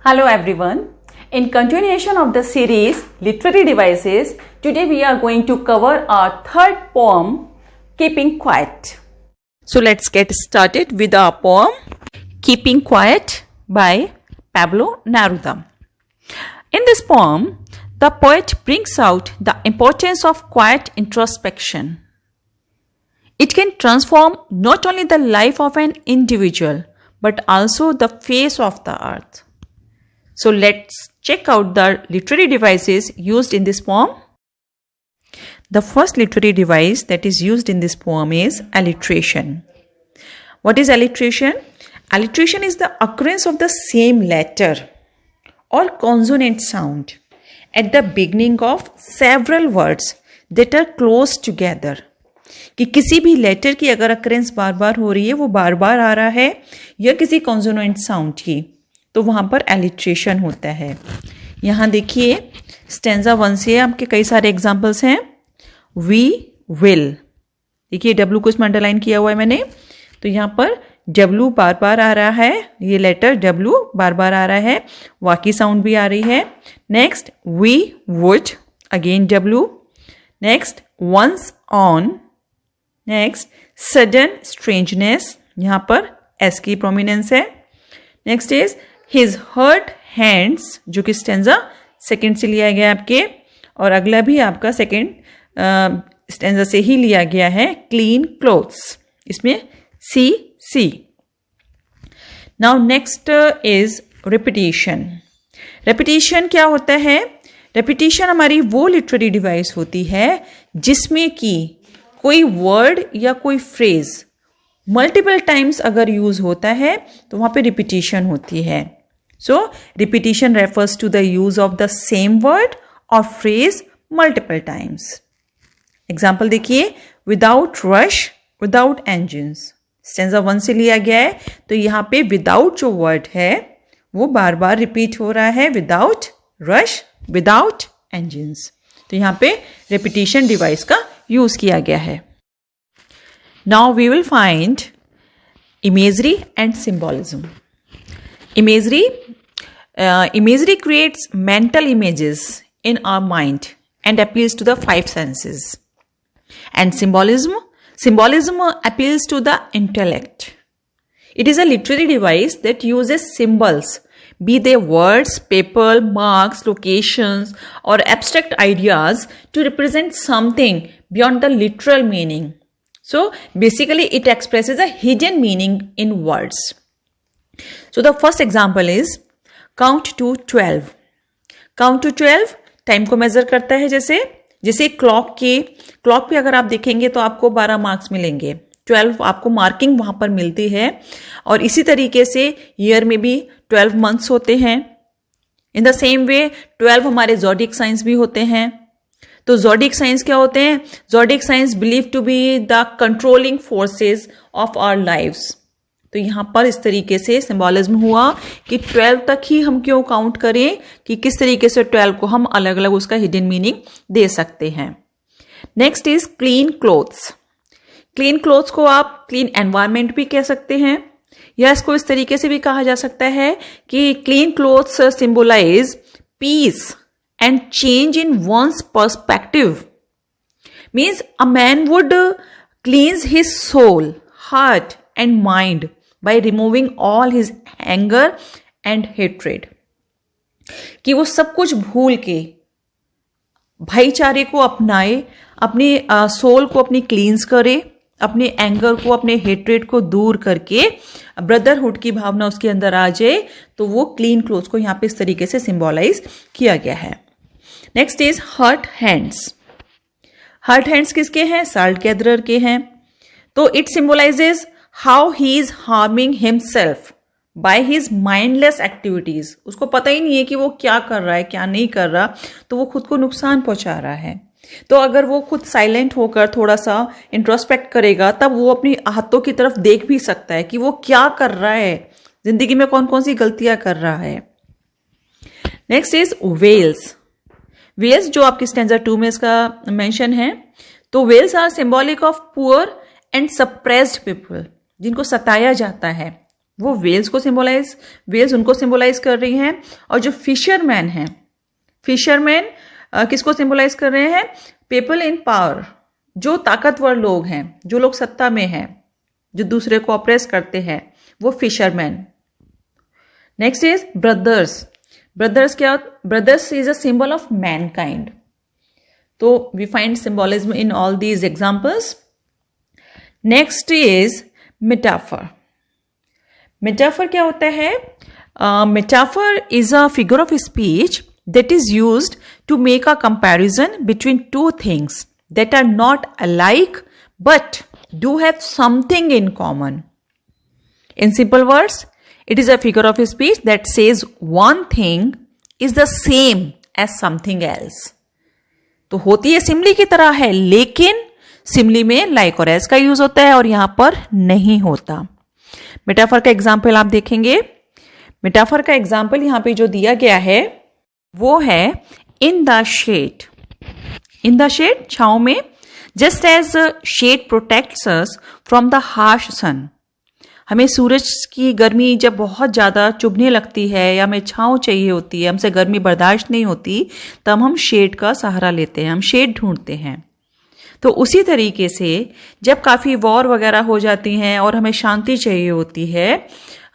Hello everyone. In continuation of the series Literary Devices, today we are going to cover our third poem, Keeping Quiet. So let's get started with our poem, Keeping Quiet by Pablo Neruda. In this poem, the poet brings out the importance of quiet introspection. It can transform not only the life of an individual, but also the face of the earth. So let's check out the literary devices used in this poem. The first literary device that is used in this poem is alliteration. What is alliteration? Alliteration is the occurrence of the same letter or consonant sound at the beginning of several words that are close together. कि किसी भी letter की अगर occurrence बार बार हो रही है, वो बार बार आ रहा है या किसी consonant sound की, तो वहाँ पर एलिट्रेशन होता है. यहाँ देखिए स्टेंजा 1 से आपके कई सारे एग्जाम्पल्स हैं. वी विल, देखिए डब्ल्यू को इसमें अंडरलाइन किया हुआ है मैंने, तो यहाँ पर डब्ल्यू बार बार आ रहा है, ये लेटर डब्ल्यू बार बार आ रहा है, वाकी साउंड भी आ रही है. Next we would, again W. Next once on. Next sudden strangeness, यहाँ पर एस की प्रोमिनेंस है. Next is his hurt hands, जो कि स्टेंजा सेकेंड से लिया गया आपके, और अगला भी आपका सेकेंड स्टेंजा से ही लिया गया है. क्लीन क्लोथ्स, इसमें सी सी. Now next is repetition. Repetition क्या होता है? रिपीटिशन हमारी वो लिटरेरी डिवाइस होती है जिसमें कि कोई वर्ड या कोई फ्रेज मल्टीपल टाइम्स अगर यूज होता है तो वहां पे रिपीटिशन होती है. So repetition refers to the use of the same word और फ्रेज मल्टीपल टाइम्स. एग्जाम्पल देखिए, without rush without engines, stanza 1 से लिया गया है, तो यहाँ पे विदाउट जो वर्ड है वो बार बार रिपीट हो रहा है, विदाउट रश विदाउट इंजन्स. तो यहाँ पे रिपीटिशन डिवाइस का यूज किया गया है. Now we will find imagery and symbolism. Imagery creates mental images in our mind and appeals to the 5 senses. And symbolism appeals to the intellect. It is a literary device that uses symbols, be they words, paper, marks, locations, or abstract ideas to represent something beyond the literal meaning. So basically it expresses a hidden meaning in words. So the first example is count to 12. Count to 12 time को major करता है. जैसे clock पे अगर आप देखेंगे तो आपको 12 मार्क्स मिलेंगे, 12 आपको मार्किंग वहां पर मिलती है. और इसी तरीके से ईयर में भी 12 मंथ्स होते हैं. इन द सेम वे 12 हमारे ज़ोडिक साइंस भी होते हैं. तो ज़ोडिक साइंस क्या होते हैं? Zodiac signs believe to be the controlling forces of our lives. तो यहां पर इस तरीके से सिंबॉलिज्म हुआ कि 12 तक ही हम क्यों काउंट करें, कि किस तरीके से 12 को हम अलग अलग उसका हिडन मीनिंग दे सकते हैं. Next is clean clothes. Clean clothes को आप क्लीन एनवायरमेंट भी कह सकते हैं, या इसको इस तरीके से भी कहा जा सकता है कि clean clothes symbolize peace and change in one's perspective. Means a man would cleanse his soul, heart and mind by removing all his anger and hatred. कि वो सब कुछ भूल के भाईचारे को अपनाए, अपने सोल को अपनी क्लींस करे, अपने एंगर को, अपने हेट्रेड को दूर करके ब्रदरहुड की भावना उसके अंदर आ जाए. तो वो क्लीन क्लोथ्स को यहाँ पे इस तरीके से सिंबलाइज किया गया है. Next is hurt hands. Hurt hands किसके हैं? साल्ट गैदरर के हैं. तो it symbolises how he is harming himself by his mindless activities. उसको पता ही नहीं है कि वो क्या कर रहा है, क्या नहीं कर रहा, तो वो खुद को नुकसान पहुंचा रहा है. तो अगर वो खुद साइलेंट होकर थोड़ा सा इंट्रोस्पेक्ट करेगा, तब वो अपनी हाथों की तरफ देख भी सकता है कि वो क्या कर रहा है, जिंदगी में कौन कौन सी गलतियां कर रहा है. Next is Wales. वेल्स जो आपकी स्टैंजा 2 में इसका मेंशन है, तो wells are symbolic of poor and suppressed people. जिनको सताया जाता है, वो वेल्स उनको सिंबलाइज कर रही हैं। और जो फिशरमैन हैं, फिशरमैन किसको सिंबलाइज कर रहे हैं? पीपल इन पावर, जो ताकतवर लोग हैं, जो लोग सत्ता में हैं, जो दूसरे को ऑप्रेस करते हैं, वो fisherman. Next is brothers. Brothers is a symbol of mankind. तो we find symbolism in all these examples. Next is metaphor. Metaphor क्या होता है? Metaphor is a figure of speech that is used to make a comparison between two things that are not alike but do have something in common. In simple words, it is a figure of speech that says one thing is the same as something else. तो होती है सिमली की तरह है, लेकिन सिमली में like और as का यूज होता है और यहां पर नहीं होता। मेटाफर का एग्जाम्पल आप देखेंगे। मेटाफर का एग्जाम्पल यहां पे जो दिया गया है वो है in the shade. In the shade, छांव में। Just as shade protects us from the harsh sun. हमें सूरज की गर्मी जब बहुत ज़्यादा चुभने लगती है या हमें छांव चाहिए होती है, हमसे गर्मी बर्दाश्त नहीं होती, तब हम शेड का सहारा लेते हैं, हम शेड ढूंढते हैं। तो उसी तरीके से जब काफ़ी वॉर वगैरह हो जाती हैं और हमें शांति चाहिए होती है,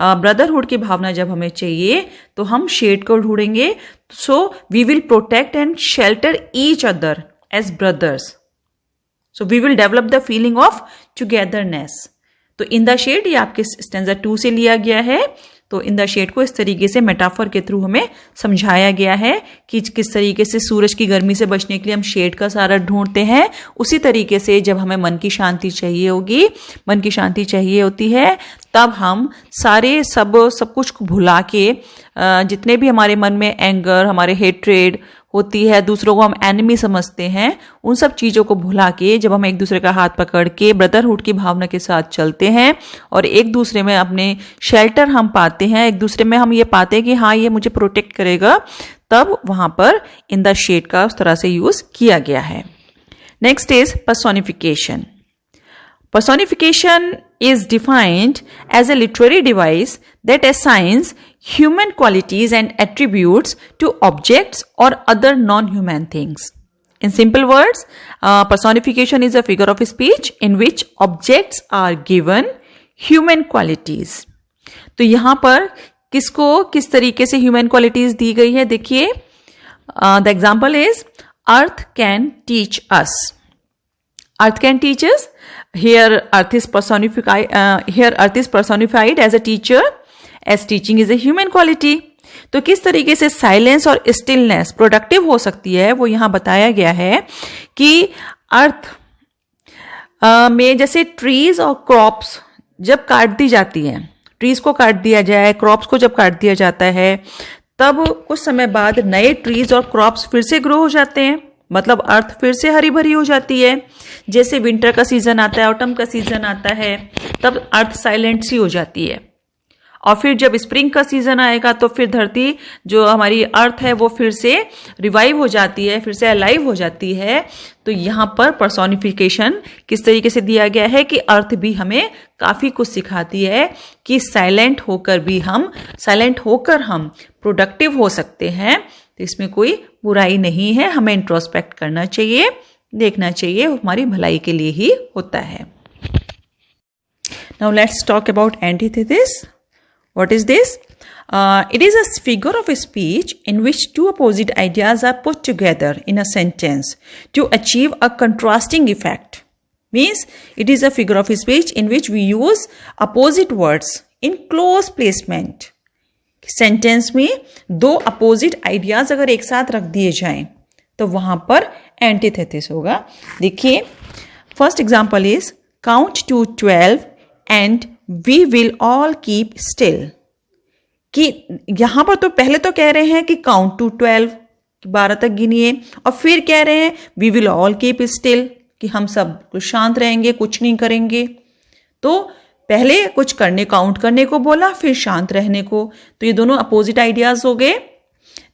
ब्रदरहुड की भावना जब हमें चाहिए, तो हम शेड को ढूंढेंगे। So we will protect and shelter each other as brothers. So we will develop the feeling of togetherness. तो इन द शेड ये आपके स्टैंजा 2 से लिया गया है। तो इन द शेड को इस तरीके से मेटाफर के थ्रू हमें समझाया गया है कि किस तरीके से सूरज की गर्मी से बचने के लिए हम शेड का सहारा ढूंढते हैं। उसी तरीके से जब हमें मन की शांति चाहिए होती है, तब हम सब कुछ को भुला के, जितने भी हमारे मन में एंगर, हमारे हेट्रेड होती है, दूसरों को हम एनिमी समझते हैं, उन सब चीज़ों को भुला के जब हम एक दूसरे का हाथ पकड़ के ब्रदरहुड की भावना के साथ चलते हैं और एक दूसरे में अपने शेल्टर हम पाते हैं, एक दूसरे में हम ये पाते हैं कि हाँ ये मुझे प्रोटेक्ट करेगा, तब वहां पर इन द शेड का उस तरह से यूज किया गया है। Next is personification. Personification is defined as a literary device that assigns human qualities and attributes to objects or other non-human things. In simple words, personification is a figure of speech in which objects are given human qualities. तो यहाँ पर किस तरीके से human qualities दी गई है, देखिए। The example is earth can teach us. Earth can teach us. Here earth is personified as a teacher, as teaching is a human quality. तो किस तरीके से साइलेंस और स्टिलनेस प्रोडक्टिव हो सकती है वो यहां बताया गया है कि अर्थ में जैसे ट्रीज और क्रॉप्स जब काट दी जाती हैं, ट्रीज को काट दिया जाए, क्रॉप्स को जब काट दिया जाता है, तब कुछ समय बाद नए ट्रीज और क्रॉप्स फिर से ग्रो हो जाते हैं, मतलब अर्थ फिर से हरी भरी हो जाती है। जैसे विंटर का सीजन आता है, ऑटम का सीजन आता है, तब अर्थ साइलेंट सी हो जाती है। और फिर जब स्प्रिंग का सीजन आएगा तो फिर धरती जो हमारी अर्थ है वो फिर से रिवाइव हो जाती है, फिर से अलाइव हो जाती है। तो यहाँ पर पर्सोनिफिकेशन किस तरीके से दिया गया है कि अर्थ भी हमें काफी कुछ सिखाती है कि साइलेंट होकर हम प्रोडक्टिव हो सकते हैं। तो इसमें कोई बुराई नहीं है, हमें इंट्रोस्पेक्ट करना चाहिए, देखना चाहिए, हमारी भलाई के लिए ही होता है। Now let's talk about antithesis. What is this? It is a figure of speech in which two opposite ideas are put together in a sentence to achieve a contrasting effect. Means it is a figure of speech in which we use opposite words in close placement. Sentence में दो opposite ideas अगर एक साथ रख दिए जाएं तो वहां पर एंटीथेसिस होगा। देखिए, first example is count to 12 and we will all keep still. कि यहां पर तो पहले तो कह रहे हैं कि काउंट टू 12, 12 तक गिनिए, और फिर कह रहे हैं we will all keep still, कि हम सब शांत रहेंगे, कुछ नहीं करेंगे। तो पहले कुछ काउंट करने को बोला, फिर शांत रहने को। तो ये दोनों अपोजिट आइडियाज हो गए।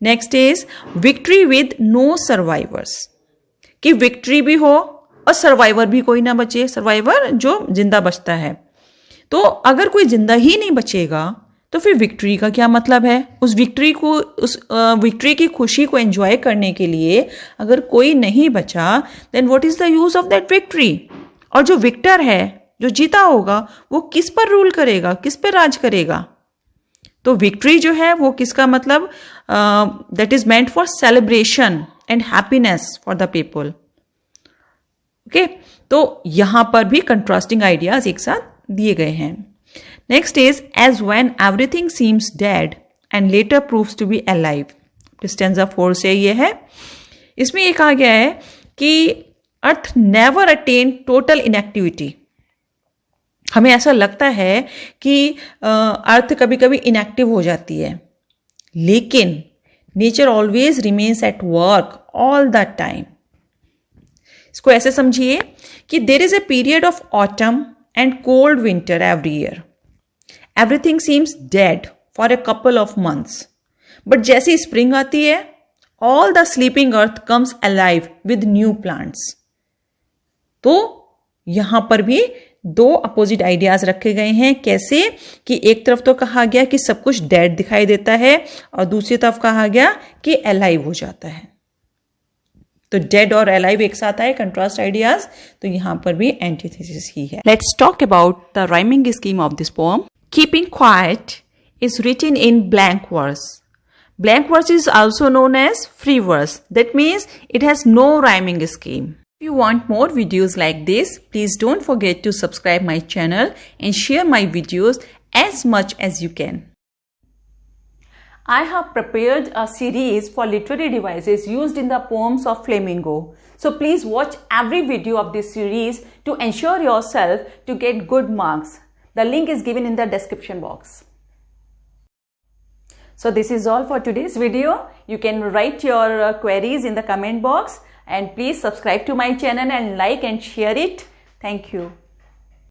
Next is victory with no survivors, कि विक्ट्री भी हो और सर्वाइवर भी कोई ना बचे, सर्वाइवर जो जिंदा बचता है। तो अगर कोई जिंदा ही नहीं बचेगा तो फिर विक्ट्री का क्या मतलब है? उस विक्ट्री की खुशी को एंजॉय करने के लिए अगर कोई नहीं बचा, then what is the use of that victory? और जो विक्टर है, जो जीता होगा, वो किस पर रूल करेगा, किस पर राज करेगा? तो विक्ट्री जो है वो किसका मतलब, that is meant for celebration and happiness for the people. Okay, तो यहां पर भी कंट्रास्टिंग आइडियाज एक साथ दिए गए हैं। Next is as when everything seems dead and later proves to be alive. Stanza 4 से ये है। इसमें ये कहा गया है कि अर्थ नेवर अटेन टोटल इनएक्टिविटी। हमें ऐसा लगता है कि अर्थ कभी कभी इनएक्टिव हो जाती है, लेकिन nature always remains at work all the time. इसको ऐसे समझिए कि there is a period of autumn and cold winter every year. Everything seems dead for a couple of months, but जैसे स्प्रिंग आती है, all the sleeping earth comes alive with new plants. तो यहां पर भी दो अपोजिट आइडियाज रखे गए हैं। कैसे कि एक तरफ तो कहा गया कि सब कुछ डेड दिखाई देता है और दूसरी तरफ कहा गया कि अलाइव हो जाता है। तो डेड और अलाइव एक साथ आए, कंट्रास्ट आइडियाज, तो यहां पर भी एंटीथेसिस ही है। Let's talk about the rhyming scheme of this poem. Keeping quiet is written in blank verse. Blank verse is also known as free verse. That means it has no rhyming scheme. If you want more videos like this, please don't forget to subscribe my channel and share my videos as much as you can. I have prepared a series for literary devices used in the poems of Flamingo. So please watch every video of this series to ensure yourself to get good marks. The link is given in the description box. So this is all for today's video. You can write your queries in the comment box, and please subscribe to my channel and like and share it. Thank you.